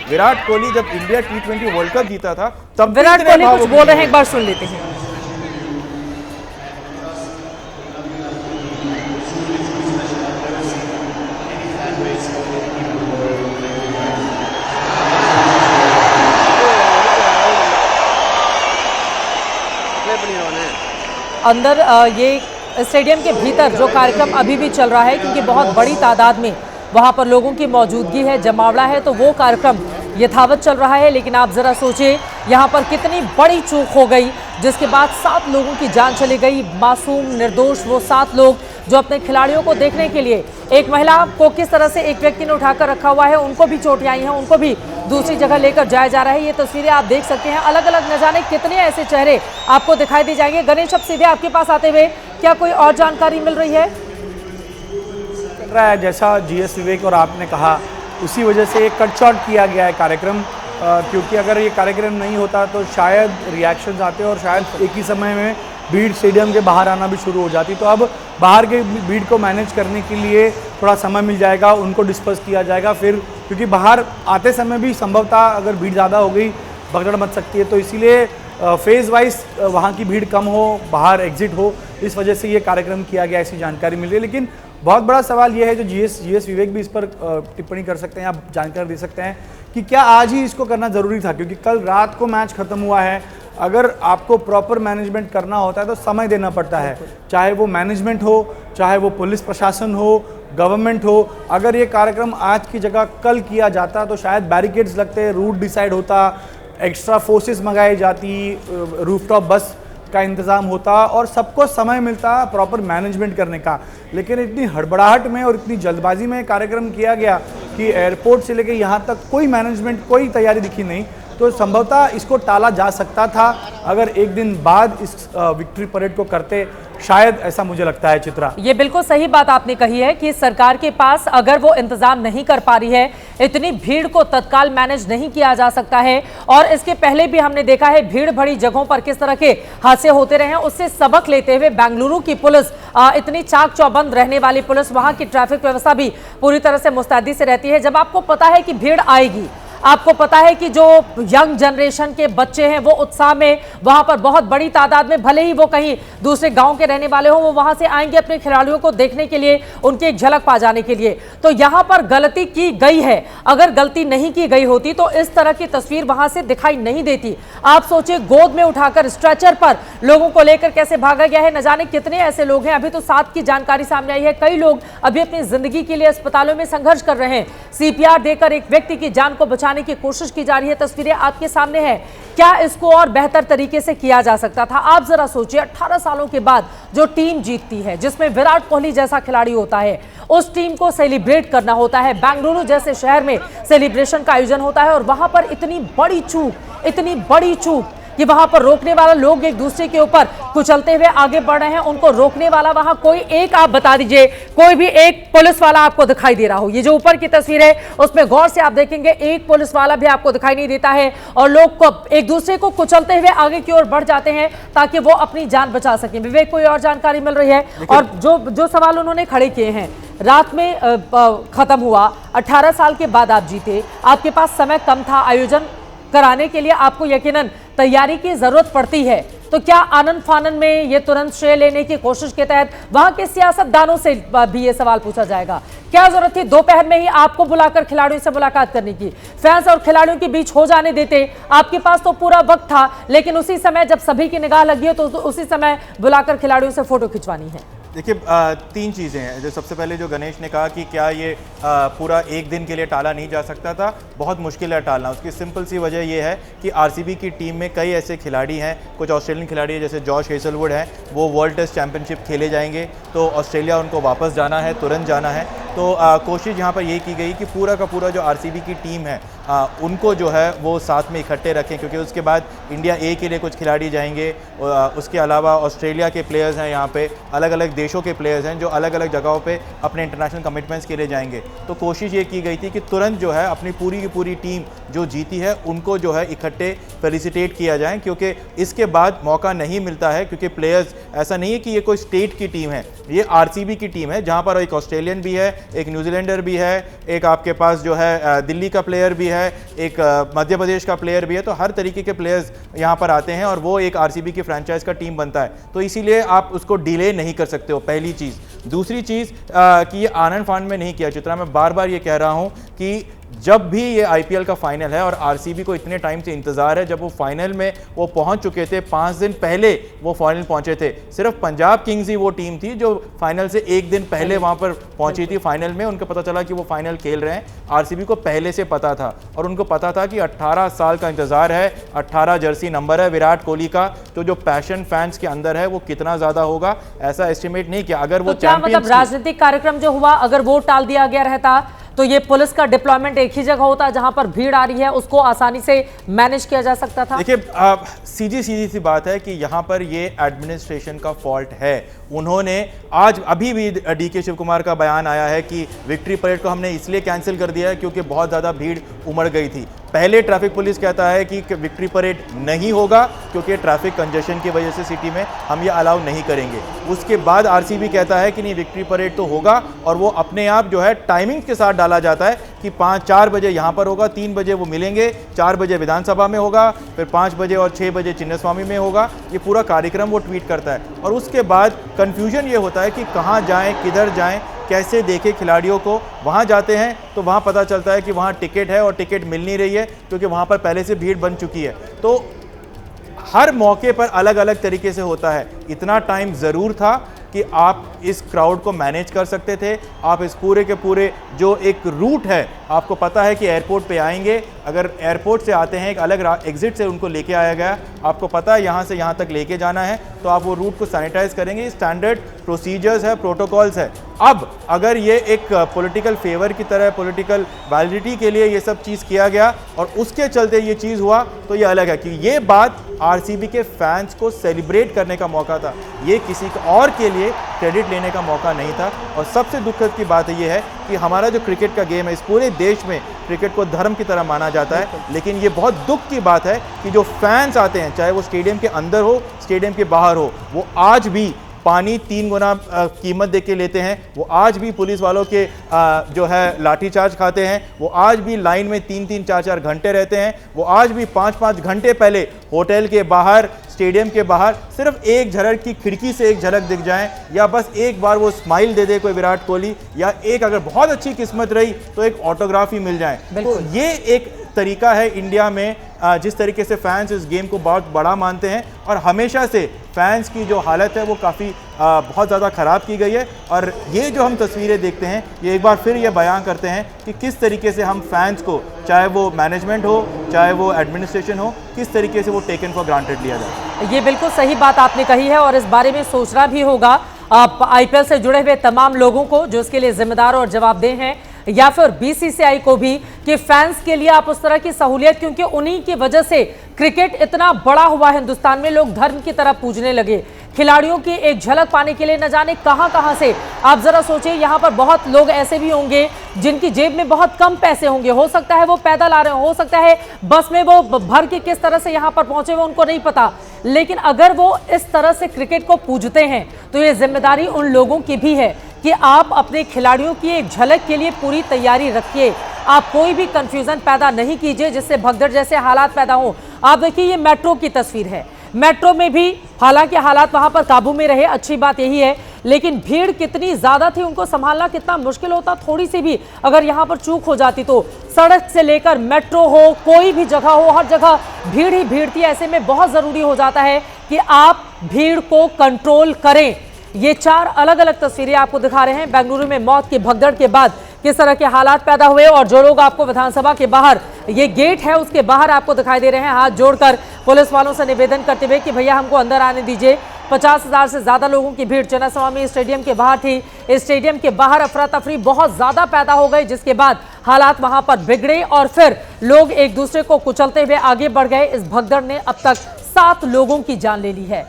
विराट कोहली जब India T20 world cup जीता था तब विराट कोहली कुछ बोल रहे हैं, एक बार सुन लेते हैं। अंदर ये स्टेडियम के भीतर जो कार्यक्रम अभी भी चल रहा है, क्योंकि बहुत बड़ी तादाद में वहां पर लोगों की मौजूदगी है, जमावड़ा है, तो वो कार्यक्रम यथावत चल रहा है। लेकिन आप जरा सोचिए यहाँ पर कितनी बड़ी चूक हो गई, जिसके बाद 7 लोगों की जान चली गई। मासूम निर्दोष वो 7 लोग जो अपने खिलाड़ियों को देखने के लिए, एक महिला को किस तरह से एक व्यक्ति ने उठाकर रखा हुआ है, उनको भी चोटें आई हैं, उनको भी दूसरी जगह लेकर जाया जा रहा है। ये तस्वीरें आप देख सकते हैं। अलग अलग न जाने कितने ऐसे चेहरे आपको दिखाई दे जाएंगे। गणेश, अब सीधे आपके पास आते हुए क्या कोई और जानकारी मिल रही है? चल रहा है जैसा जीएस विवेक और आपने कहा, उसी वजह से एक कट शॉर्ट किया गया है कार्यक्रम, क्योंकि अगर ये कार्यक्रम नहीं होता तो शायद रिएक्शंस आते और शायद एक ही समय में भीड़ स्टेडियम के बाहर आना भी शुरू हो जाती। तो अब बाहर के भीड़ को मैनेज करने के लिए थोड़ा समय मिल जाएगा, उनको डिस्पर्स किया जाएगा फिर, क्योंकि बाहर आते समय भी संभवतः अगर भीड़ ज़्यादा हो गई भगदड़ मच सकती है। तो इसीलिए फेज़ वाइज वहाँ की भीड़ कम हो, बाहर एग्जिट हो, इस वजह से ये कार्यक्रम किया गया, ऐसी जानकारी मिल रही है। लेकिन बहुत बड़ा सवाल ये है, जो जीएस विवेक भी इस पर टिप्पणी कर सकते हैं, आप जानकारी दे सकते हैं कि क्या आज ही इसको करना ज़रूरी था, क्योंकि कल रात को मैच खत्म हुआ है। अगर आपको प्रॉपर मैनेजमेंट करना होता है तो समय देना पड़ता है, चाहे वो मैनेजमेंट हो, चाहे वो पुलिस प्रशासन हो, गवर्नमेंट हो। अगर ये कार्यक्रम आज की जगह कल किया जाता तो शायद बैरिकेड्स लगते, रूट डिसाइड होता, एक्स्ट्रा फोर्सेस मंगाई जाती, रूफटॉप बस का इंतज़ाम होता और सबको समय मिलता प्रॉपर मैनेजमेंट करने का। लेकिन इतनी हड़बड़ाहट में और इतनी जल्दबाजी में कार्यक्रम किया गया कि एयरपोर्ट से लेकर यहाँ तक कोई मैनेजमेंट, कोई तैयारी दिखी नहीं। तो संभवतः इसको टाला जा सकता था अगर एक दिन बाद इस विक्ट्री परेड को करते, शायद, ऐसा मुझे लगता है। चित्रा, ये बिल्कुल सही बात आपने कही है कि सरकार के पास अगर वो इंतजाम नहीं कर पा रही है, इतनी भीड़ को तत्काल मैनेज नहीं किया जा सकता है। और इसके पहले भी हमने देखा है भीड़ भरी जगहों पर किस तरह के हादसे होते रहे हैं। उससे सबक लेते हुए बेंगलुरु की पुलिस, इतनी चाक चौबंद रहने वाली पुलिस, वहां की ट्रैफिक व्यवस्था भी पूरी तरह से मुस्तैदी से रहती है। जब आपको पता है कि भीड़ आएगी, आपको पता है कि जो यंग जनरेशन के बच्चे हैं वो उत्साह में वहां पर बहुत बड़ी तादाद में, भले ही वो कहीं दूसरे गांव के रहने वाले हों, वो वहां से आएंगे अपने खिलाड़ियों को देखने के लिए, उनकी एक झलक पा जाने के लिए। तो यहां पर गलती की गई है। अगर गलती नहीं की गई होती तो इस तरह की तस्वीर वहां से दिखाई नहीं देती। आप सोचिए, गोद में उठाकर स्ट्रेचर पर लोगों को लेकर कैसे भागा गया है। न जाने कितने ऐसे लोग हैं, अभी तो 7 की जानकारी सामने आई है। कई लोग अभी अपनी जिंदगी के लिए अस्पतालों में संघर्ष कर रहे हैं। CPR देकर एक व्यक्ति की जान को बचाने की कोशिश की जा रही है। तस्वीरें आपके सामने है। क्या इसको और बेहतर तरीके से किया जा सकता था? आप जरा सोचिए, 18 सालों के बाद जो टीम जीतती है, जिसमें विराट कोहली जैसा खिलाड़ी होता है, उस टीम को सेलिब्रेट करना होता है। बेंगलुरु जैसे शहर में सेलिब्रेशन का आयोजन होता है और वहां पर इतनी बड़ी चूक कि वहां पर रोकने वाला लोग एक दूसरे के ऊपर कुचलते हुए आगे बढ़ रहे हैं। उनको रोकने वाला वहां कोई एक, आप बता दीजिए, कोई भी एक पुलिस वाला आपको दिखाई दे रहा हो। ये जो ऊपर की तस्वीर है उसमें गौर से आप देखेंगे, एक पुलिस वाला भी आपको दिखाई नहीं देता है और लोग को एक दूसरे को कुचलते हुए आगे की ओर बढ़ जाते हैं ताकि वो अपनी जान बचा सकें। विवेक, कोई और जानकारी मिल रही है? और जो सवाल उन्होंने खड़े किए हैं, रात में खत्म हुआ, 18 साल के बाद आप जीते, आपके पास समय कम था, आयोजन कराने के लिए आपको यकीनन तैयारी की जरूरत पड़ती है। तो क्या आनंद फानन में ये तुरंत श्रेय लेने की कोशिश के तहत वहां के सियासतदानों से भी ये सवाल पूछा जाएगा, क्या जरूरत थी दोपहर में ही आपको बुलाकर खिलाड़ियों से मुलाकात करने की? फैंस और खिलाड़ियों के बीच हो जाने देते, आपके पास तो पूरा वक्त था। लेकिन उसी समय जब सभी की निगाह लगी हो तो उसी समय बुलाकर खिलाड़ियों से फोटो खिंचवानी है। देखिए, 3 चीज़ें हैं। जो सबसे पहले जो गणेश ने कहा कि क्या ये पूरा एक दिन के लिए टाला नहीं जा सकता था, बहुत मुश्किल है टालना। उसकी सिंपल सी वजह ये है कि आरसीबी की टीम में कई ऐसे खिलाड़ी हैं, कुछ ऑस्ट्रेलियन खिलाड़ी हैं, जैसे जॉश हेजलवुड हैं, वो वर्ल्ड टेस्ट चैंपियनशिप खेले जाएंगे, तो ऑस्ट्रेलिया उनको वापस जाना है, तुरंत जाना है। तो कोशिश यहाँ पर ये की गई कि पूरा का पूरा जो आरसीबी की टीम है उनको जो है वो साथ में इकट्ठे रखें, क्योंकि उसके बाद इंडिया ए के लिए कुछ खिलाड़ी जाएंगे, उसके अलावा ऑस्ट्रेलिया के प्लेयर्स हैं, यहाँ पे अलग अलग देशों के प्लेयर्स हैं जो अलग अलग जगहों पे अपने इंटरनेशनल कमिटमेंट्स के लिए जाएंगे। तो कोशिश ये की गई थी कि तुरंत जो है अपनी पूरी की पूरी टीम जो जीती है उनको जो है इकट्ठे फेलिसिटेट किया जाए, क्योंकि इसके बाद मौका नहीं मिलता है। क्योंकि प्लेयर्स, ऐसा नहीं है कि ये कोई स्टेट की टीम है, ये आरसीबी की टीम है, जहाँ पर एक ऑस्ट्रेलियन भी है, एक न्यूजीलैंडर भी है, एक आपके पास जो है दिल्ली का प्लेयर भी है, एक मध्य प्रदेश का प्लेयर भी है। तो हर तरीके के प्लेयर्स यहाँ पर आते हैं और वो एक आरसीबी की फ्रेंचाइज का टीम बनता है, तो इसीलिए आप उसको डिले नहीं कर सकते हो, पहली चीज़। दूसरी चीज़ कि ये आनंद फानन में नहीं किया चित्रा, मैं बार बार ये कह रहा हूँ कि जब भी ये आईपीएल का फाइनल है और आरसीबी को इतने टाइम से इंतजार है, जब वो फाइनल में वो पहुंच चुके थे, 5 दिन पहले वो फाइनल पहुंचे थे। सिर्फ पंजाब किंग्स ही वो टीम थी जो फाइनल से 1 दिन पहले वहां पर पहुंची थी फाइनल में। उनको पता चला कि वो फाइनल खेल रहे हैं, आरसीबी को पहले से पता था और उनको पता था कि 18 साल का इंतजार है, 18 जर्सी नंबर है विराट कोहली का, तो जो पैशन फैंस के अंदर है वो कितना ज्यादा होगा ऐसा एस्टिमेट नहीं किया। अगर वो तो क्या मतलब राजनीतिक कार्यक्रम जो हुआ अगर वो टाल दिया गया रहता तो ये पुलिस का डिप्लॉयमेंट एक ही जगह होता जहां पर भीड़ आ रही है, उसको आसानी से मैनेज किया जा सकता था? देखिए सीधी सी बात है कि यहाँ पर ये एडमिनिस्ट्रेशन का फॉल्ट है। उन्होंने आज अभी भी डीके शिव कुमार का बयान आया है कि विक्ट्री परेड को हमने इसलिए कैंसिल कर दिया है क्योंकि बहुत ज़्यादा भीड़ उमड़ गई थी। पहले ट्रैफिक पुलिस कहता है कि विक्ट्री परेड नहीं होगा क्योंकि ट्रैफिक कंजेशन की वजह से सिटी में हम ये अलाउ नहीं करेंगे। उसके बाद आरसीबी कहता है कि नहीं विक्ट्री परेड तो होगा और वो अपने आप जो है टाइमिंग के साथ डाला जाता है कि 4 बजे यहाँ पर होगा, 3 बजे वो मिलेंगे, 4 बजे विधानसभा में होगा, फिर 5 बजे और 6 बजे चिन्नस्वामी में होगा। ये पूरा कार्यक्रम वो ट्वीट करता है और उसके बाद कन्फ्यूजन ये होता है कि कहाँ जाएँ, किधर जाएँ, कैसे देखे खिलाड़ियों को। वहाँ जाते हैं तो वहाँ पता चलता है कि वहाँ टिकट है और टिकट मिल नहीं रही है क्योंकि वहाँ पर पहले से भीड़ बन चुकी है। तो हर मौके पर अलग अलग तरीके से होता है। इतना टाइम ज़रूर था कि आप इस क्राउड को मैनेज कर सकते थे। आप इस पूरे के पूरे जो एक रूट है, आपको पता है कि एयरपोर्ट पे आएंगे, अगर एयरपोर्ट से आते हैं एक अलग एग्जिट से उनको लेके आया गया, आपको पता है यहाँ से यहाँ तक लेके जाना है, तो आप वो रूट को सैनिटाइज करेंगे। स्टैंडर्ड प्रोसीजर्स है, प्रोटोकॉल्स है। अब अगर ये एक पॉलिटिकल फेवर की तरह, पॉलिटिकल वैलिडिटी के लिए ये सब चीज़ किया गया और उसके चलते ये चीज़ हुआ, तो ये अलग है कि ये बात आरसीबी के फैंस को सेलिब्रेट करने का मौका था, ये किसी और के लिए क्रेडिट लेने का मौका नहीं था। और सबसे दुखद की बात ये है कि हमारा जो क्रिकेट का गेम है, इस पूरे देश में क्रिकेट को धर्म की तरह माना जाता है, लेकिन ये बहुत दुख की बात है कि जो फैंस आते हैं, चाहे वो स्टेडियम के अंदर हो, स्टेडियम के बाहर हो, वो आज भी पानी 3 गुना कीमत दे के लेते हैं, वो आज भी पुलिस वालों के जो है लाठीचार्ज खाते हैं, वो आज भी लाइन में 3-3, 4-4 घंटे रहते हैं, वो आज भी 5-5 घंटे पहले होटल के बाहर, स्टेडियम के बाहर सिर्फ एक झलक की खिड़की से एक झलक दिख जाए या बस एक बार वो स्माइल दे दे कोई विराट कोहली, या एक अगर बहुत अच्छी किस्मत रही तो एक ऑटोग्राफ ही मिल जाए। तो ये एक तरीका है इंडिया में जिस तरीके से फैंस इस गेम को बहुत बड़ा मानते हैं और हमेशा से फैंस की जो हालत है वो काफ़ी बहुत ज़्यादा ख़राब की गई है। और ये जो हम तस्वीरें देखते हैं, ये एक बार फिर ये बयां करते हैं कि किस तरीके से हम फैंस को, चाहे वो मैनेजमेंट हो, चाहे वो एडमिनिस्ट्रेशन हो, किस तरीके से वो टेकन फॉर ग्रांटेड लिया जाए। ये बिल्कुल सही बात आपने कही है और इस बारे में सोचना भी होगा आईपीएल से जुड़े हुए तमाम लोगों को जो इसके लिए जिम्मेदार और जवाबदेह हैं, या फिर बीसीसीआई को भी, कि फैंस के लिए आप उस तरह की सहूलियत, क्योंकि उन्हीं की वजह से क्रिकेट इतना बड़ा हुआ हिंदुस्तान में, लोग धर्म की तरह पूजने लगे। खिलाड़ियों की एक झलक पाने के लिए न जाने कहां से, आप जरा सोचिए, यहां पर बहुत लोग ऐसे भी होंगे जिनकी जेब में बहुत कम पैसे होंगे, हो सकता है वो पैदल आ रहे हो सकता है बस में वो भर के किस तरह से यहां पर पहुंचे वो उनको नहीं पता, लेकिन अगर वो इस तरह से क्रिकेट को पूजते हैं तो ये जिम्मेदारी उन लोगों की भी है कि आप अपने खिलाड़ियों की एक झलक के लिए पूरी तैयारी रखिए। आप कोई भी कंफ्यूजन पैदा नहीं कीजिए जिससे भगदड़ जैसे हालात पैदा हो। आप देखिए ये मेट्रो की तस्वीर है, मेट्रो में भी हालांकि हालात वहां पर काबू में रहे, अच्छी बात यही है, लेकिन भीड़ कितनी ज्यादा थी, उनको संभालना कितना मुश्किल होता। थोड़ी सी भी अगर यहां पर चूक हो जाती तो सड़क से लेकर मेट्रो हो, कोई भी जगह हो, हर जगह भीड़ ही भीड़ थी। ऐसे में बहुत जरूरी हो जाता है कि आप भीड़ को कंट्रोल करें। ये 4 अलग अलग तस्वीरें आपको दिखा रहे हैं बेंगलुरु में मौत की भगदड़ के बाद किस तरह के हालात पैदा हुए, और जो लोग आपको विधानसभा के बाहर, ये गेट है उसके बाहर आपको दिखाई दे रहे हैं, हाथ जोड़कर पुलिस वालों से निवेदन करते हुए कि भैया हमको अंदर आने दीजिए। 50,000 से ज्यादा लोगों की भीड़ चिन्नास्वामी स्टेडियम के बाहर थी। इस स्टेडियम के बाहर अफरा तफरी बहुत ज्यादा पैदा हो गई, जिसके बाद हालात वहां पर बिगड़े और फिर लोग एक दूसरे को कुचलते हुए आगे बढ़ गए। इस भगदड़ ने अब तक 7 लोगों की जान ले ली है।